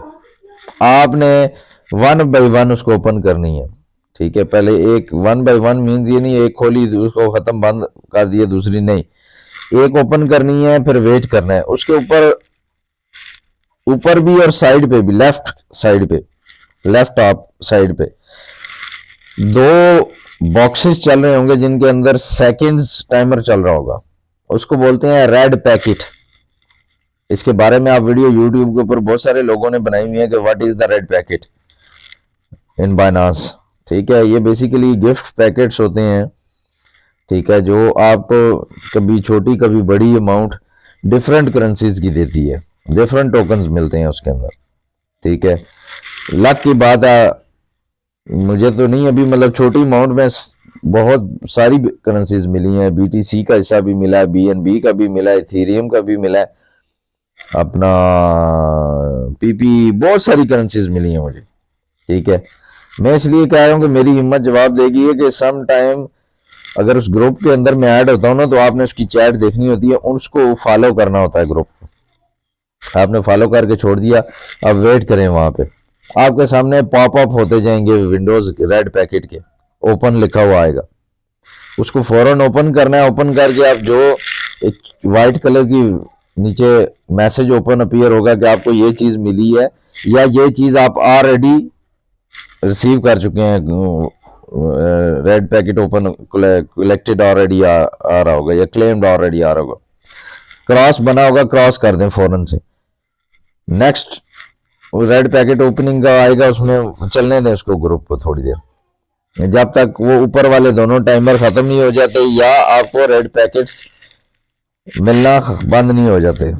आपने वन बाई वन उसको ओपन करनी है, ठीक है। पहले एक वन बाई वन मीन्स ये नहीं एक खोली उसको खत्म बंद कर दिए दूसरी नहीं, एक ओपन करनी है फिर वेट करना है। उसके ऊपर ऊपर भी और साइड पे भी, लेफ्ट साइड पे, लेफ्ट टॉप साइड पे दो बॉक्सेस चल रहे होंगे जिनके अंदर सेकंड्स टाइमर चल रहा होगा, उसको बोलते हैं रेड पैकेट। इसके बारे में आप वीडियो यूट्यूब के ऊपर बहुत सारे लोगों ने बनाई हुई है कि what is the red packet in Binance, ठीक है। ये बेसिकली गिफ्ट पैकेट्स होते हैं, ठीक है, जो आपको कभी छोटी कभी बड़ी अमाउंट डिफरेंट करेंसीज की देती है, डिफरेंट टोकन्स मिलते हैं उसके अंदर, ठीक है। लक की बात है, मुझे तो नहीं अभी मतलब छोटी अमाउंट में बहुत सारी करेंसीज मिली हैं, बीटीसी का हिस्सा भी मिला है, बीएनबी का भी मिला है, इथेरियम का भी मिला है, अपना पीपी, बहुत सारी करेंसीज मिली हैं मुझे, ठीक है। मैं इसलिए कह रहा हूँ कि मेरी हिम्मत जवाब देगी है कि सम टाइम अगर उस ग्रुप के अंदर मैं ऐड होता हूँ ना, तो आपने उसकी चैट देखनी होती है, उसको फॉलो करना होता है, ग्रुप को आपने फॉलो करके छोड़ दिया, अब वेट करें, वहां पे आपके सामने पॉपअप होते जाएंगे विंडोज रेड पैकेट के, ओपन लिखा हुआ आएगा, उसको फौरन ओपन करना है। ओपन करके आप जो एक वाइट कलर की नीचे मैसेज ओपन अपीयर होगा कि आपको ये चीज मिली है या ये चीज आप ऑलरेडी रिसीव कर चुके हैं, red packet open collected already आ रहा होगा या क्लेम्ड ऑलरेडी आ रहा होगा, क्रॉस बना होगा, क्रॉस कर दें फौरन से। नेक्स्ट रेड पैकेट ओपनिंग का आएगा, उसमें चलने दें उसको ग्रुप को थोड़ी देर, जब तक वो ऊपर वाले दोनों टाइमर खत्म नहीं हो जाते या आपको रेड पैकेट्स मिलना बंद नहीं हो जाते।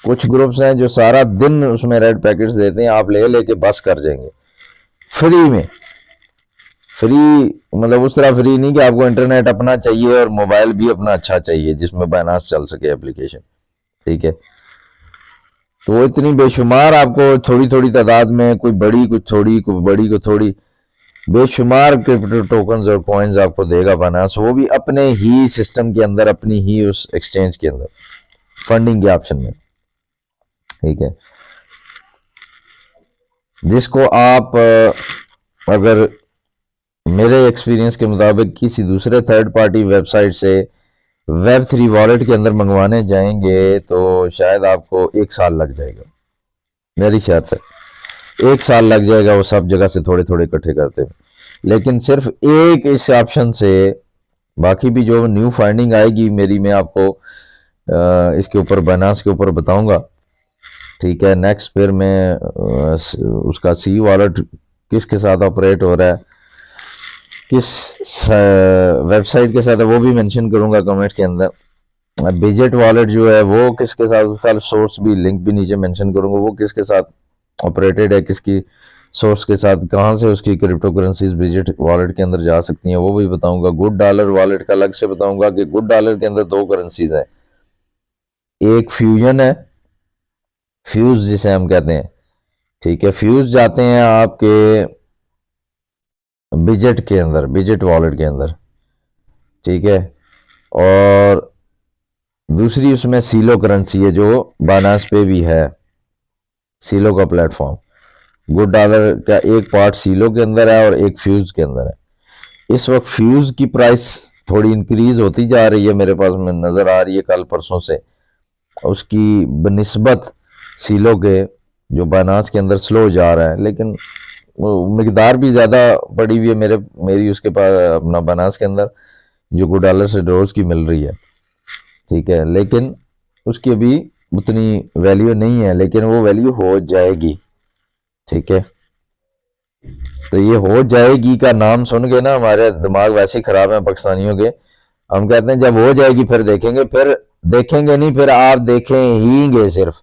कुछ ग्रुप्स हैं जो सारा दिन उसमें रेड पैकेट्स देते हैं, आप ले लेके बस कर जाएंगे फ्री में। फ्री मतलब उस तरह फ्री नहीं कि आपको इंटरनेट अपना चाहिए और मोबाइल भी अपना अच्छा चाहिए जिसमें बाइनांस चल सके एप्लीकेशन, ठीक है। तो वो इतनी बेशुमार आपको थोड़ी थोड़ी तादाद में, कोई बड़ी कुछ थोड़ी, कोई बड़ी को थोड़ी, बेशुमार क्रिप्टो टोकन्स और कॉइन्स आपको देगा बाइनांस, वो भी अपने ही सिस्टम के अंदर, अपनी ही उस एक्सचेंज के अंदर, फंडिंग के ऑप्शन में, ठीक है। जिसको आप अगर मेरे एक्सपीरियंस के मुताबिक किसी दूसरे थर्ड पार्टी वेबसाइट से Web3 वॉलेट के अंदर मंगवाने जाएंगे तो शायद आपको 1 साल लग जाएगा, मेरी शर्त है 1 साल लग जाएगा वो सब जगह से थोड़े थोड़े इकट्ठे करते हैं। लेकिन सिर्फ एक इस ऑप्शन से, बाकी भी जो न्यू फाइंडिंग आएगी मेरी, मैं आपको इसके ऊपर बाइनांस के ऊपर बताऊंगा, ठीक है। नेक्स्ट फिर मैं उसका सी वॉलेट किसके साथ ऑपरेट हो रहा है, किस वेबसाइट के साथ है वो भी मेंशन करूंगा कमेंट के अंदर। बिजेट वॉलेट जो है वो किसके साथ, उसका सोर्स भी लिंक भी नीचे मेंशन करूंगा, वो किसके साथ ऑपरेटेड है, किसकी सोर्स के साथ, कहाँ से उसकी क्रिप्टो करेंसीज बिजेट वॉलेट के अंदर जा सकती हैं वो भी बताऊंगा। गुड डॉलर वॉलेट का अलग से बताऊंगा कि गुड डॉलर के अंदर दो करेंसीज है, एक फ्यूजन है, फ्यूज जिसे हम कहते हैं, ठीक है। फ्यूज जाते हैं आपके बिजेट के अंदर, बिजेट वॉलेट के अंदर, ठीक है। और दूसरी उसमें सीलो करेंसी है जो बाइनेंस पे भी है, सीलो का प्लेटफॉर्म। गुड डॉलर का एक पार्ट सीलो के अंदर है और एक फ्यूज के अंदर है। इस वक्त फ्यूज की प्राइस थोड़ी इंक्रीज होती जा रही है, मेरे पास में नजर आ रही है कल परसों से, उसकी बनिस्बत सीलो के जो बाइनेंस के अंदर स्लो जा रहा है, लेकिन वो मिकदार भी ज़्यादा पड़ी हुई है मेरी उसके पास अपना बाइनेंस के अंदर, जो गुड डॉलर से डॉलर्स की मिल रही है, ठीक है। लेकिन उसकी अभी उतनी वैल्यू नहीं है, लेकिन वो वैल्यू हो जाएगी, ठीक है। तो ये हो जाएगी का नाम सुन के ना हमारे दिमाग वैसे ही खराब है पाकिस्तानियों के। हम कहते हैं जब हो जाएगी फिर देखेंगे, फिर देखेंगे नहीं, फिर आप देखेंगे, सिर्फ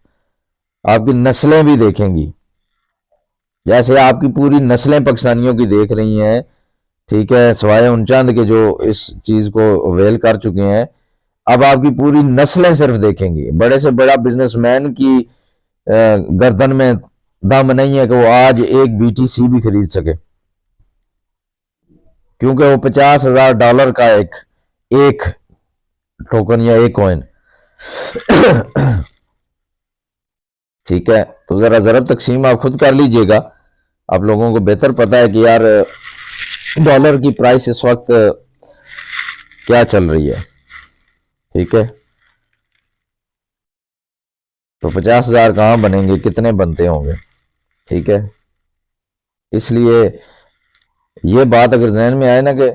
आपकी नस्लें भी देखेंगी, जैसे आपकी पूरी नस्लें पाकिस्तानियों की देख रही हैं, ठीक है, सिवाय उन चंद के जो इस चीज को अवेल कर चुके हैं। अब आपकी पूरी नस्लें सिर्फ देखेंगी। बड़े से बड़ा बिजनेसमैन की गर्दन में दम नहीं है कि वो आज एक बीटीसी भी खरीद सके, क्योंकि वो $50,000 का एक टोकन या एक कॉइन, ठीक है। तो जरा जरब तकसीम आप खुद कर लीजिएगा, आप लोगों को बेहतर पता है कि यार डॉलर की प्राइस इस वक्त क्या चल रही है, ठीक है। तो 50,000 कहाँ बनेंगे, कितने बनते होंगे, ठीक है। इसलिए ये बात अगर जहन में आए ना कि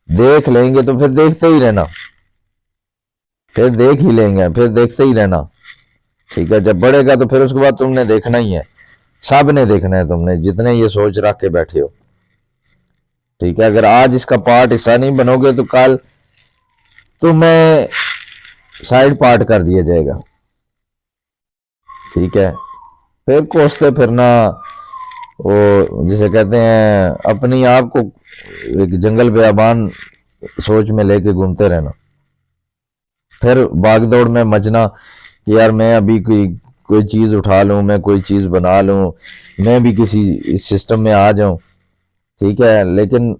देख लेंगे तो फिर देखते ही रहना, फिर देख ही लेंगे, फिर देखते ही रहना, ठीक है। जब बढ़ेगा तो फिर उसके बाद तुमने देखना ही है, सब ने देखना है तुमने, जितने ये सोच रख के बैठे हो, ठीक है। अगर आज इसका पार्ट हिस्सा नहीं बनोगे तो कल तुम्हें साइड पार्ट कर दिया जाएगा, ठीक है। फिर कोसते फिरना, वो जिसे कहते हैं अपनी आप को एक जंगल बेआबान सोच में लेके घूमते रहना, फिर भाग दौड़ में मचना कि यार मैं अभी कोई कोई चीज़ उठा लूँ, मैं कोई चीज़ बना लूँ, मैं भी किसी इस सिस्टम में आ जाऊं, ठीक है। लेकिन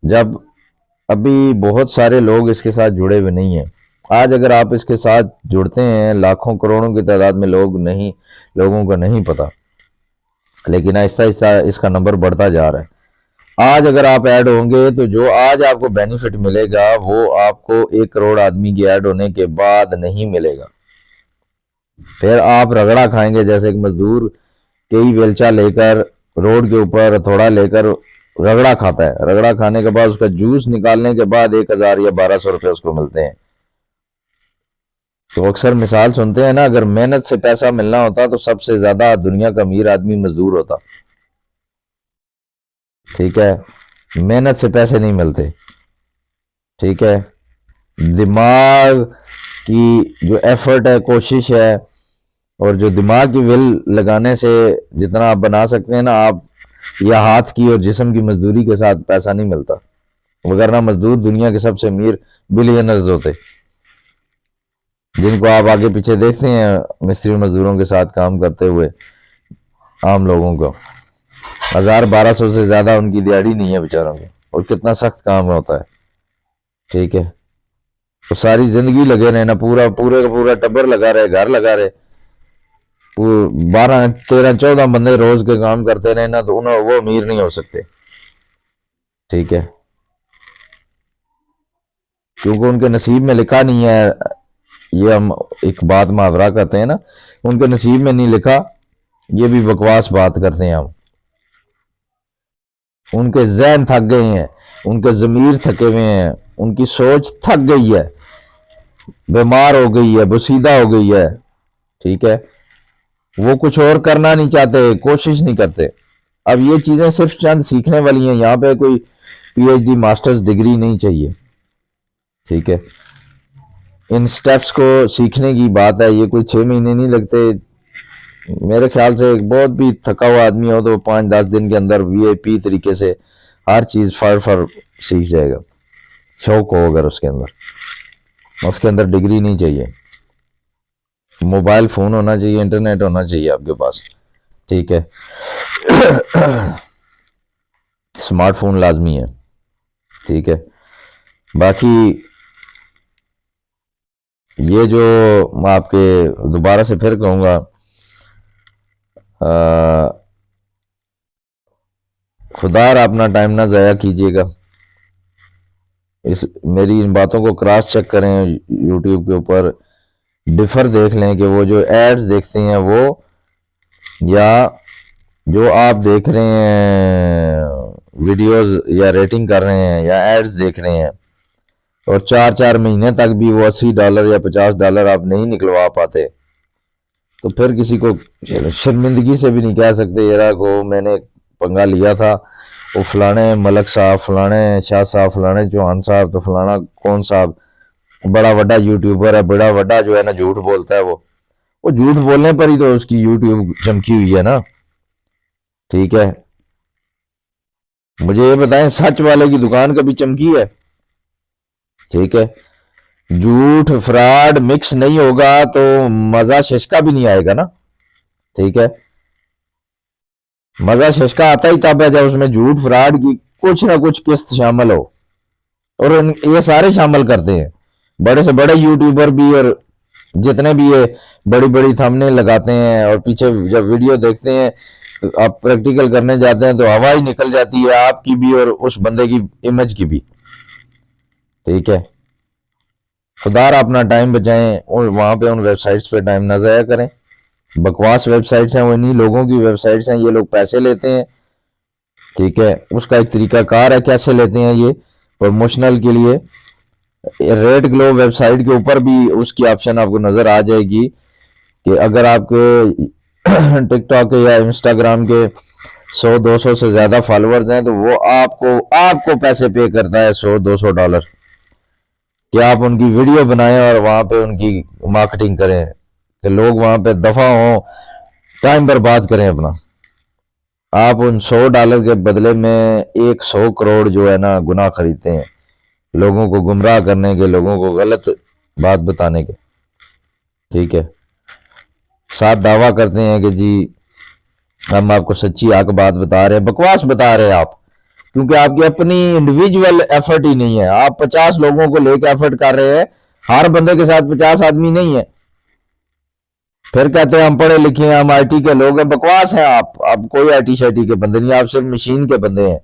जब अभी बहुत सारे लोग इसके साथ जुड़े हुए नहीं हैं, आज अगर आप इसके साथ जुड़ते हैं, लाखों करोड़ों की तादाद में लोगों को नहीं पता, लेकिन आहिस्ता आहिस्ता इसका नंबर बढ़ता जा रहा है। आज अगर आप ऐड होंगे तो जो आज आपको बेनिफिट मिलेगा वो आपको 1 करोड़ आदमी की ऐड होने के बाद नहीं मिलेगा। फिर आप रगड़ा खाएंगे, जैसे एक मजदूर कई बेलचा लेकर रोड के ऊपर थोड़ा लेकर रगड़ा खाता है, रगड़ा खाने के बाद उसका जूस निकालने के बाद 1,000 या 1,200 रुपये उसको मिलते हैं। तो अक्सर मिसाल सुनते हैं ना, अगर मेहनत से पैसा मिलना होता तो सबसे ज्यादा दुनिया का अमीर आदमी मजदूर होता, ठीक है। मेहनत से पैसे नहीं मिलते, ठीक है। दिमाग की जो एफर्ट है, कोशिश है, और जो दिमाग की विल लगाने से जितना आप बना सकते हैं ना, आप या हाथ की और जिस्म की मजदूरी के साथ पैसा नहीं मिलता, वगरना मजदूर दुनिया के सबसे अमीर बिलियनर्स होते, जिनको आप आगे पीछे देखते हैं मिस्त्री मजदूरों के साथ काम करते हुए आम लोगों को 1,000-1,200 से ज्यादा उनकी दिहाड़ी नहीं है बेचारों की, और कितना सख्त काम होता है, ठीक है। तो सारी जिंदगी लगे रहे ना, पूरे का पूरा टब्बर लगा रहे, घर लगा रहे, 12-13-14 बंदे रोज के काम करते रहे ना, तो उन्हें वो अमीर नहीं हो सकते, ठीक है। क्योंकि उनके नसीब में लिखा नहीं है, ये हम एक बात मुहावरा करते हैं ना, उनके नसीब में नहीं लिखा, ये भी बकवास बात करते हैं हम। उनके जहन थक गए हैं, उनके जमीर थके हुए हैं, उनकी सोच थक गई है, बीमार हो गई है, बुसीदा हो गई है, ठीक है। वो कुछ और करना नहीं चाहते, कोशिश नहीं करते। अब ये चीजें सिर्फ चंद सीखने वाली हैं, यहाँ पे कोई पीएचडी मास्टर्स डिग्री नहीं चाहिए, ठीक है। इन स्टेप्स को सीखने की बात है, ये कोई 6 महीने नहीं लगते। मेरे ख्याल से एक बहुत भी थका हुआ आदमी हो तो 5-10 दिन के अंदर वीआईपी तरीके से हर चीज फर सीख जाएगा, शौक हो अगर उसके अंदर डिग्री नहीं चाहिए। मोबाइल फोन होना चाहिए, इंटरनेट होना चाहिए आपके पास, ठीक है। स्मार्टफोन लाजमी है, ठीक है। बाकी ये जो मैं आपके दोबारा से फिर कहूंगा, खुदार अपना टाइम ना ज़ाया कीजिएगा। इस मेरी इन बातों को क्रॉस चेक करें यूट्यूब के ऊपर, डिफर देख लें कि वो जो एड्स देखते हैं वो, या जो आप देख रहे हैं वीडियोस या रेटिंग कर रहे हैं या एड्स देख रहे हैं, और 4-4 महीने तक भी वो $80 या $50 आप नहीं निकलवा पाते, तो फिर किसी को शर्मिंदगी से भी नहीं कह सकते यार को मैंने पंगा लिया था, वो फलाने मलक साहब, फलाने शाह साहब, फलाने चौहान साहब, तो फलाना कौन साहब बड़ा बड़ा यूट्यूबर है, बड़ा बड़ा जो है ना झूठ बोलता है, वो झूठ बोलने पर ही तो उसकी यूट्यूब चमकी हुई है ना, ठीक है। मुझे ये बताएं, सच वाले की दुकान कभी चमकी है? ठीक है। झूठ फ्रॉड मिक्स नहीं होगा तो मजा शशका भी नहीं आएगा ना, ठीक है। मजा शशका आता ही तब है जब उसमें झूठ फ्रॉड की कुछ ना कुछ किस्त शामिल हो, और ये सारे शामिल करते हैं, बड़े से बड़े यूट्यूबर भी, और जितने भी ये बड़ी बड़ी थंबनेल लगाते हैं, और पीछे जब वीडियो देखते हैं तो आप प्रैक्टिकल करने जाते हैं तो हवा ही निकल जाती है आपकी भी और उस बंदे की इमेज की भी, ठीक है। खुदार अपना टाइम बचाएं और वहां पे उन वेबसाइट्स पे टाइम ना ज़ाया करें। बकवास वेबसाइट्स हैं, वो इन्हीं लोगों की वेबसाइट्स हैं, ये लोग पैसे लेते हैं, ठीक है। उसका एक तरीका कार है कैसे लेते हैं ये, प्रमोशनल के लिए। रेड ग्लो वेबसाइट के ऊपर भी उसकी ऑप्शन आपको नजर आ जाएगी कि अगर आपके टिकटॉक के या इंस्टाग्राम के 100-200 से ज्यादा फॉलोअर्स हैं तो वो आपको आपको पैसे पे करता है, $100-200, कि आप उनकी वीडियो बनाएं और वहां पे उनकी मार्केटिंग करें कि लोग वहां पे दफा हों, टाइम बर्बाद करें अपना। आप उन $100 के बदले में 100 करोड़ जो है ना गुनाह खरीदते हैं, लोगों को गुमराह करने के, लोगों को गलत बात बताने के, ठीक है। साथ दावा करते हैं कि जी हम आपको सच्ची हक बात बता रहे हैं, बकवास बता रहे हैं आप, क्योंकि आपकी अपनी इंडिविजुअल एफर्ट ही नहीं है। आप 50 लोगों को लेकर एफर्ट कर रहे हैं, हर बंदे के साथ 50 आदमी नहीं है, फिर कहते हैं हम पढ़े लिखे हैं, हम आईटी के लोग हैं। बकवास है आप कोई आईटी शाईटी के बंदे नहीं, आप सिर्फ मशीन के बंदे हैं,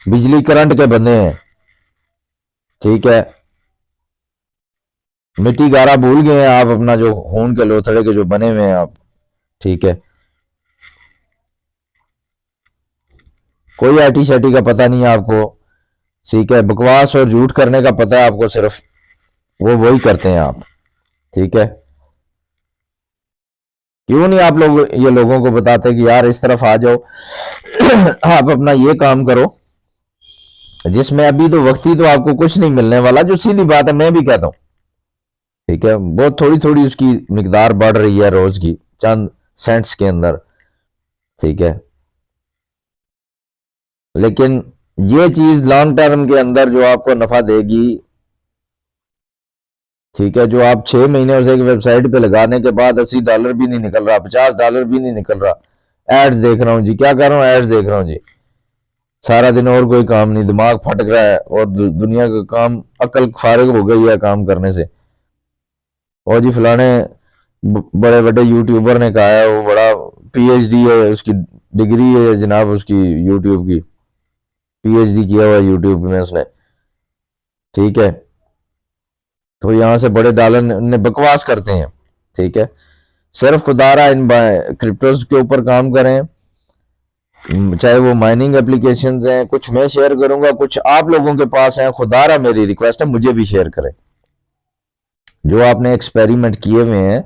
बिजली करंट के बंदे हैं, ठीक है। मिट्टी गारा भूल गए हैं आप, अपना जो खून के लोथड़े के जो बने हुए हैं आप, ठीक है। कोई आईटी शाईटी का पता नहीं है आपको, ठीक है। बकवास और झूठ करने का पता है आपको, सिर्फ वो वही करते हैं आप, ठीक है। क्यों नहीं आप लोग ये लोगों को बताते कि यार इस तरफ आ जाओ, आप अपना ये काम करो जिसमें अभी तो वक्त ही तो आपको कुछ नहीं मिलने वाला, जो सीधी बात है, मैं भी कहता हूँ, ठीक है। बहुत थोड़ी थोड़ी उसकी मिकदार बढ़ रही है रोज की, चंद सेंट्स के अंदर, ठीक है। लेकिन ये चीज लॉन्ग टर्म के अंदर जो आपको नफा देगी, ठीक है, जो आप 6 महीने उसे एक वेबसाइट पे लगाने के बाद $80 भी नहीं निकल रहा, $50 भी नहीं निकल रहा, एड्स देख रहा हूँ जी, क्या कर रहा हूँ, एड्स देख रहा हूँ जी सारा दिन, और कोई काम नहीं, दिमाग फटक रहा है, और दुनिया का काम, अकल फारिग हो गई है काम करने से। और जी फलाने बड़े बड़े यूट्यूबर ने कहा है, वो बड़ा पीएचडी है उसकी, डिग्री है जनाब उसकी यूट्यूब की, पीएचडी किया हुआ यूट्यूब में उसने, ठीक है। तो यहाँ से बड़े डॉलर ने बकवास करते हैं, ठीक है। सिर्फ खुदारा इन क्रिप्टोज के ऊपर काम करें, चाहे वो माइनिंग एप्लीकेशंस हैं, कुछ मैं शेयर करूंगा, कुछ आप लोगों के पास हैं, खुदारा मेरी रिक्वेस्ट है मुझे भी शेयर करें, जो आपने एक्सपेरिमेंट किए हुए हैं,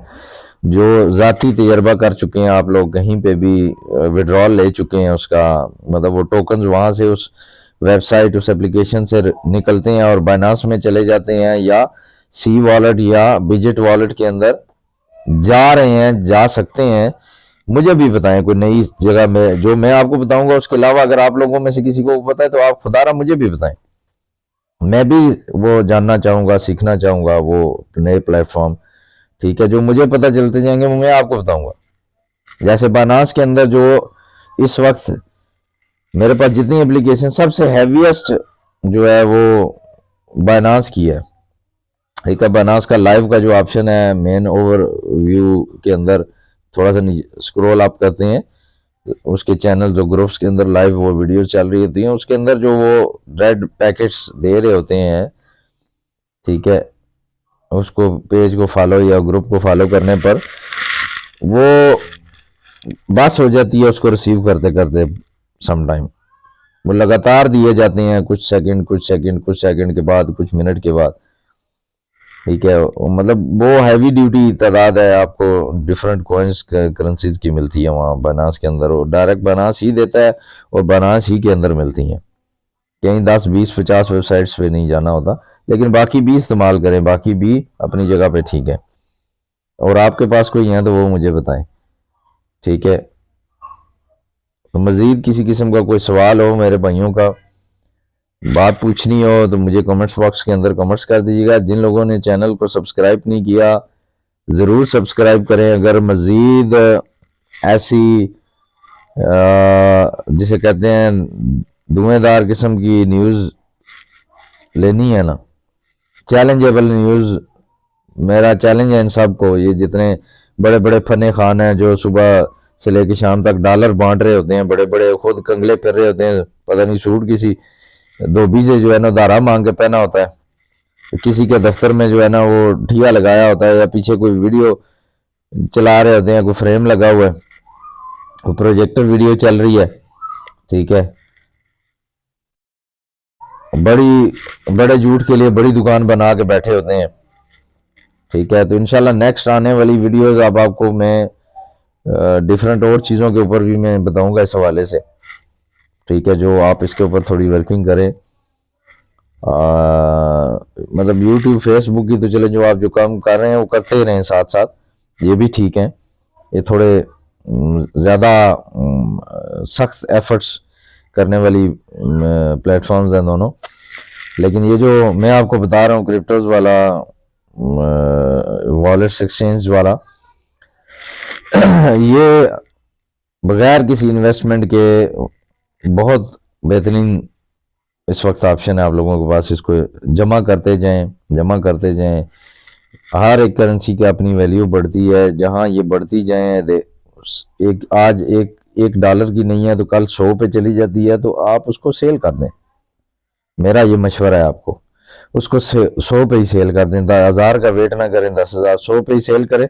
जो जाती तजर्बा कर चुके हैं आप लोग, कहीं पे भी विड्रॉल ले चुके हैं उसका, मतलब वो टोकन वहां से उस वेबसाइट उस एप्लीकेशन से निकलते हैं और बाइनांस में चले जाते हैं या सी वॉलेट या बिजिट वॉलेट के अंदर जा रहे हैं, जा सकते हैं, मुझे भी बताएं कोई नई जगह में। जो मैं आपको बताऊंगा उसके अलावा अगर आप लोगों में से किसी को पता है तो आप खुदारा मुझे भी बताएं, मैं भी वो जानना चाहूंगा, सीखना चाहूंगा वो नए प्लेटफॉर्म। ठीक है, जो मुझे पता चलते जाएंगे वो मैं आपको बताऊंगा। जैसे बाइनांस के अंदर जो इस वक्त मेरे पास जितनी एप्लीकेशन सबसे हैवीएस्ट जो है वो बाइनांस की है। ठीक है, बाइनांस का लाइव का जो ऑप्शन है मेन ओवरव्यू के अंदर थोड़ा सा स्क्रॉल आप करते हैं, उसके चैनल जो ग्रुप्स के अंदर लाइव वो वीडियो चल रही होती हैं, उसके अंदर जो वो रेड पैकेट्स दे रहे होते हैं, ठीक है, उसको पेज को फॉलो या ग्रुप को फॉलो करने पर वो बस हो जाती है उसको रिसीव करते करते सम टाइम। वो लगातार दिए जाते हैं, कुछ सेकंड कुछ सेकंड कुछ सेकंड के बाद, कुछ मिनट के बाद। ठीक है, मतलब वो हैवी ड्यूटी तादाद है, आपको डिफरेंट कॉइन्स करेंसीज की मिलती है वहाँ बाइनांस के अंदर। वो डायरेक्ट बाइनांस ही देता है और बाइनांस ही के अंदर मिलती हैं, कहीं 10 20 50 वेबसाइट्स पे नहीं जाना होता। लेकिन बाकी भी इस्तेमाल करें, बाकी भी अपनी जगह पे ठीक है। और आपके पास कोई है तो वो मुझे बताएं। ठीक है, तो मज़ीद किसी किस्म का कोई सवाल हो मेरे भाइयों का, बात पूछनी हो तो मुझे कमेंट्स बॉक्स के अंदर कमेंट्स कर दीजिएगा। जिन लोगों ने चैनल को सब्सक्राइब नहीं किया ज़रूर सब्सक्राइब करें। अगर मज़ीद ऐसी जिसे कहते हैं धुएंधार किस्म की न्यूज़ लेनी है ना, चैलेंजेबल न्यूज़, मेरा चैलेंज है इन सब को, ये जितने बड़े बड़े फने खान हैं जो सुबह से लेकर शाम तक डॉलर बांट रहे होते हैं, बड़े बड़े खुद कंगले फिर रहे होते हैं, पता नहीं सूट किसी धोबी से जो है ना उधारा मांग के पहना होता है, किसी के दफ्तर में जो है ना वो ठिया लगाया होता है, या पीछे कोई वीडियो चला रहे होते हैं, कोई फ्रेम लगा हुआ है, कोई प्रोजेक्टर वीडियो चल रही है। ठीक है, बड़े झूठ के लिए बड़ी दुकान बना के बैठे होते हैं। ठीक है, तो इंशाल्लाह नेक्स्ट आने वाली वीडियोस अब आपको मैं डिफरेंट और चीज़ों के ऊपर भी मैं बताऊंगा इस हवाले से। ठीक है, जो आप इसके ऊपर थोड़ी वर्किंग करें, मतलब यूट्यूब फेसबुक की तो चले, जो आप जो काम कर रहे हैं वो करते ही रहें साथ साथ, ये भी ठीक है। ये थोड़े ज़्यादा सख्त एफर्ट्स करने वाली प्लेटफॉर्म्स हैं दोनों, लेकिन ये जो मैं आपको बता रहा हूँ क्रिप्टोज वाला, वॉलेट्स एक्सचेंज वाला, ये बगैर किसी इन्वेस्टमेंट के बहुत बेहतरीन इस वक्त ऑप्शन है आप लोगों के पास। इसको जमा करते जाएं, जमा करते जाएं, हर एक करेंसी की अपनी वैल्यू बढ़ती है, जहां ये बढ़ती जाए, एक आज एक डॉलर की नहीं है तो कल 100 पे चली जाती है, तो आप उसको सेल कर दें। मेरा ये मशवरा है आपको, उसको 100 पे ही सेल कर दें, 10,000 का वेट ना करें, 10,000 100 पे ही सेल करें।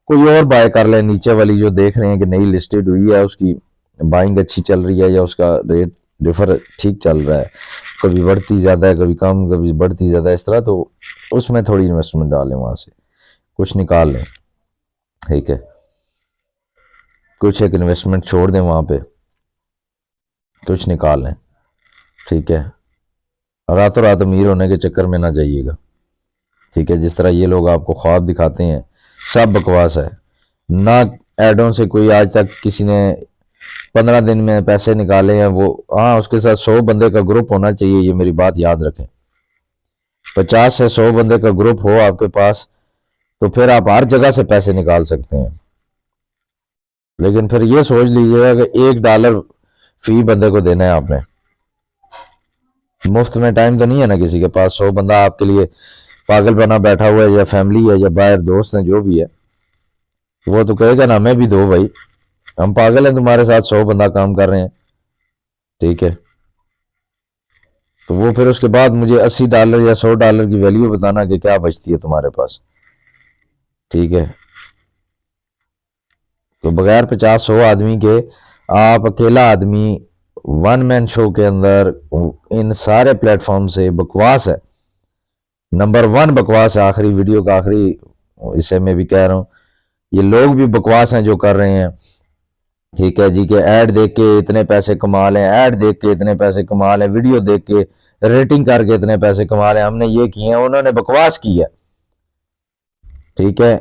कोई और बाय कर ले, नीचे वाली जो देख रहे हैं कि नई लिस्टेड हुई है, उसकी बाइंग अच्छी चल रही है या उसका रेट डिफर ठीक चल रहा है, कभी बढ़ती ज़्यादा है कभी कम, कभी बढ़ती ज़्यादा इस तरह, तो उसमें थोड़ी इन्वेस्टमेंट डालें, वहाँ से कुछ निकाल लें। ठीक है, कुछ एक इन्वेस्टमेंट छोड़ दें वहाँ पे, कुछ निकाल लें। ठीक है, रातों रात अमीर होने के चक्कर में ना जाइएगा। ठीक है, जिस तरह ये लोग आपको ख्वाब दिखाते हैं सब बकवास है ना। एडों से कोई आज तक किसी ने 15 दिन में पैसे निकाले हैं वो, हाँ उसके साथ 100 बंदे का ग्रुप होना चाहिए, ये मेरी बात याद रखें। 50 से 100 बंदे का ग्रुप हो आपके पास तो फिर आप हर जगह से पैसे निकाल सकते हैं। लेकिन फिर ये सोच लीजिएगा कि $1 फी बंदे को देना है आपने, मुफ्त में टाइम तो नहीं है ना किसी के पास। 100 बंदा आपके लिए पागल बना बैठा हुआ है, या फैमिली है या बाहर दोस्त हैं जो भी है, वो तो कहेगा ना हमें भी दो भाई, हम पागल हैं तुम्हारे साथ 100 बंदा काम कर रहे हैं। ठीक है, तो वो फिर उसके बाद मुझे $80 या $100 की वैल्यू बताना कि क्या बचती है तुम्हारे पास। ठीक है, तो बगैर 50-100 आदमी के आप अकेला आदमी वन मैन शो के अंदर इन सारे प्लेटफॉर्म से बकवास है, नंबर 1 बकवास है। आखिरी वीडियो का आखिरी हिस्से में भी कह रहा हूँ, ये लोग भी बकवास हैं जो कर रहे हैं। ठीक है जी, के ऐड देख के इतने पैसे कमा लें, ऐड देख के इतने पैसे कमा लें, वीडियो देख के रेटिंग करके इतने पैसे कमा लें, हमने ये किए हैं, उन्होंने बकवास की है। ठीक है,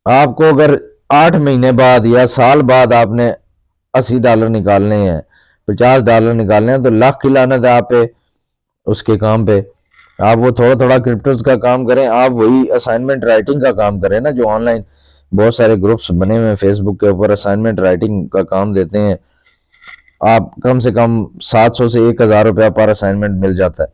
आपको अगर 8 महीने बाद या साल बाद आपने $80 निकालने हैं, $50 निकालने हैं, तो लाख की लानत है आप पे, उसके काम पे। आप वो थोड़ा थोड़ा क्रिप्टोज का काम करें, आप वही असाइनमेंट राइटिंग का काम करें ना, जो ऑनलाइन बहुत सारे ग्रुप्स बने हुए हैं फेसबुक के ऊपर, असाइनमेंट राइटिंग का काम देते हैं। आप कम से कम 700 से 1,000 रुपया पर असाइनमेंट मिल जाता है।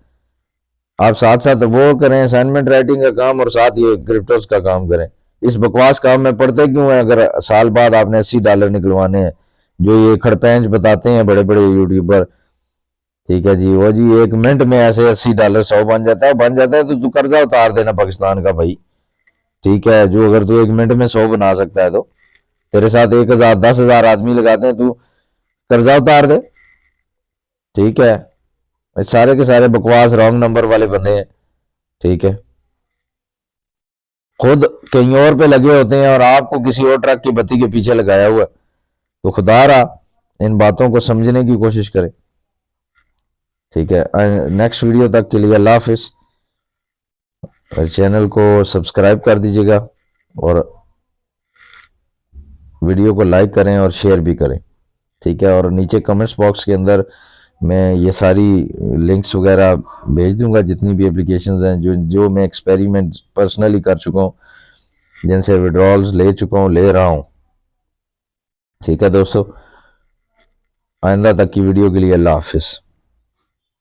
आप साथ साथ वो करें असाइनमेंट राइटिंग का काम, और साथ ये क्रिप्टोज का काम करें। इस बकवास काम में पड़ते क्यों है? अगर साल बाद आपने $80 निकलवाने हैं, जो ये खड़पेंच बताते हैं बड़े बड़े यूट्यूबर, ठीक है जी, वो जी 1 मिनट में ऐसे $80 100 बन जाता है, बन जाता है तो तू कर्जा उतार देना पाकिस्तान का भाई। ठीक है, जो अगर तू 1 मिनट में 100 बना सकता है, तो तेरे साथ 1,000 10,000 आदमी लगाते हैं, तू कर्जा उतार दे। ठीक है, सारे के सारे बकवास रॉन्ग नंबर वाले बंदे हैं। ठीक है, खुद कहीं और पे लगे होते हैं और आपको किसी और ट्रक की बत्ती के पीछे लगाया हुआ है। तो खुदा रहा इन बातों को समझने की कोशिश करें। ठीक है, नेक्स्ट वीडियो तक के लिए अल्लाह हाफिज। चैनल को सब्सक्राइब कर दीजिएगा और वीडियो को लाइक करें और शेयर भी करें। ठीक है, और नीचे कमेंट्स बॉक्स के अंदर मैं ये सारी लिंक्स वगैरह भेज दूंगा, जितनी भी एप्लीकेशंस हैं जो जो मैं एक्सपेरिमेंट पर्सनली कर चुका हूँ, जिनसे विड्रॉल्स ले चुका हूँ, ले रहा हूँ। ठीक है दोस्तों, आइंदा तक की वीडियो के लिए अल्लाह हाफिज।